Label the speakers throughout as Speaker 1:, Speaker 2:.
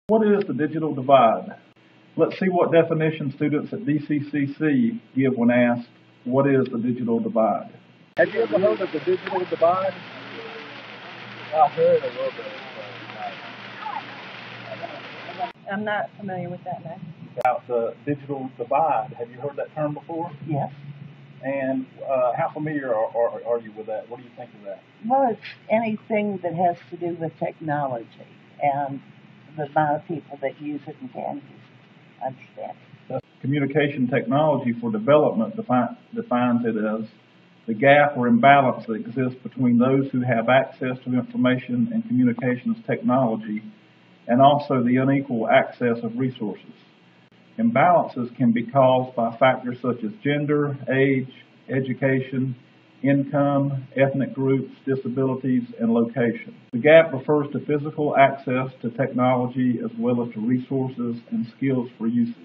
Speaker 1: What is the digital divide? Let's see what definition students at DCCC give when asked, what is the digital divide? Have you ever heard of the digital divide?
Speaker 2: I heard a little bit.
Speaker 3: I'm not familiar with that now.
Speaker 1: About the digital divide. Have you heard that term before?
Speaker 2: Yes.
Speaker 1: And how familiar are you with that? What do you think of that?
Speaker 2: Well, it's anything that has to do with technology and the amount of people that use it and can use it. Understand?
Speaker 1: Communication technology for development defines it as the gap or imbalance that exists between those who have access to information and communications technology and also the unequal access of resources. Imbalances can be caused by factors such as gender, age, education, income, ethnic groups, disabilities, and location. The gap refers to physical access to technology as well as to resources and skills for usage.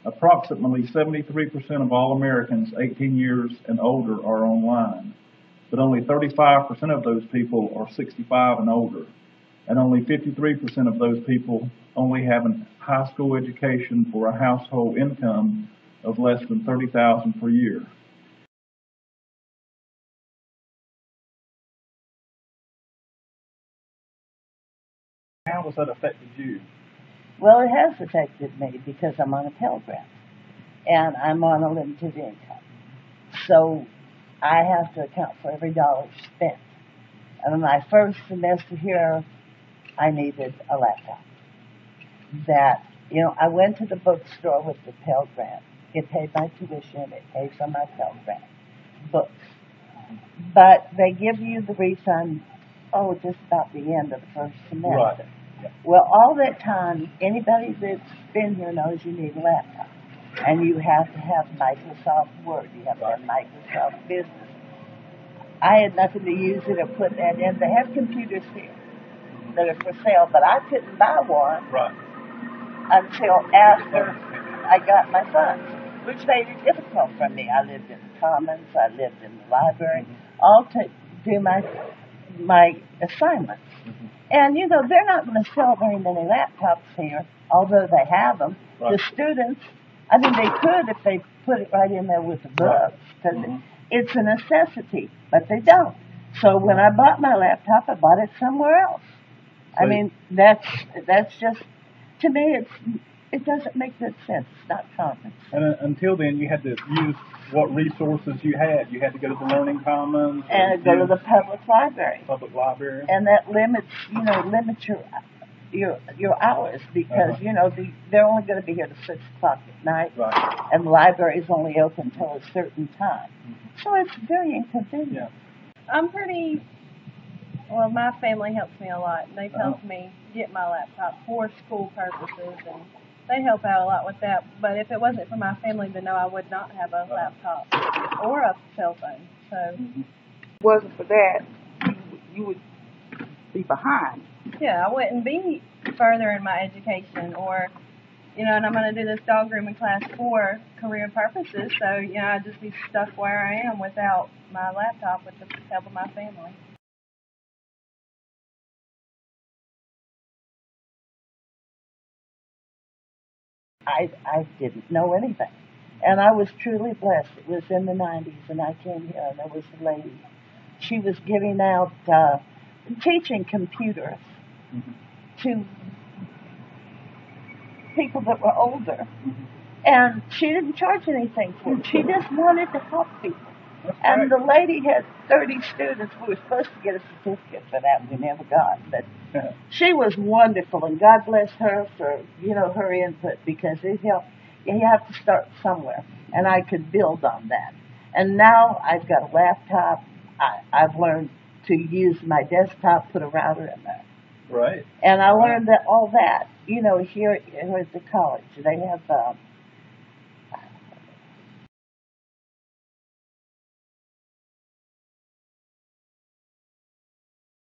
Speaker 1: Approximately 73% of all Americans 18 years and older are online, but only 35% of those people are 65 and older, and only 53% of those people only have a high school education for a household income of less than $30,000 per year. How has that affected you?
Speaker 2: Well, it has affected me because I'm on a Pell Grant and I'm on a limited income. So I have to account for every dollar spent. And in my first semester here, I needed a laptop. I went to the bookstore with the Pell Grant. It paid my tuition, it paid for my Pell Grant books. But they give you the refund, just about the end of the first semester.
Speaker 1: Right. Yeah.
Speaker 2: Well, all that time, anybody that's been here knows you need a laptop. And you have to have Microsoft Word. You have to have Microsoft Business. I had nothing to use it or put that in. They have computers here that are for sale, but I couldn't buy one until after I got my funds, which made it difficult for me. I lived in the Commons. I lived in the library, all to do my assignments. And, they're not going to sell very many laptops here, although they have them.
Speaker 1: Right.
Speaker 2: The students, they could if they put it right in there with the books, because it's a necessity, but they don't. So when I bought my laptop, I bought it somewhere else.
Speaker 1: So
Speaker 2: That's just, to me, it doesn't make good sense. It's not common.
Speaker 1: And until then, you had to use what resources you had. You had to go to the Learning Commons.
Speaker 2: And go to the public library.
Speaker 1: Public library.
Speaker 2: And that limits your hours because, they're only going to be here till 6 o'clock at night.
Speaker 1: Right.
Speaker 2: And the library is only open until a certain time. So it's very inconvenient.
Speaker 1: Yeah.
Speaker 3: My family helps me a lot. They've helped me get my laptop for school purposes, and they help out a lot with that. But if it wasn't for my family, then no, I would not have a laptop or a cell phone. So,
Speaker 4: if it wasn't for that, you would be behind.
Speaker 3: Yeah, I wouldn't be further in my education, or, and I'm going to do this dog grooming class for career purposes. So, I'd just be stuck where I am without my laptop with the help of my family.
Speaker 2: I didn't know anything. And I was truly blessed. It was in the 90s, and I came here, and there was a lady. She was giving out, teaching computers to people that were older. And she didn't charge anything for it. She just wanted to help people. And the lady had 30 students. We were supposed to get a certificate for that. We never got. But she was wonderful, and God bless her for, her input, because it helped. You have to start somewhere, and I could build on that. And now I've got a laptop. I've learned to use my desktop, put a router in there.
Speaker 1: Right.
Speaker 2: And I learned all that, here at the college. They have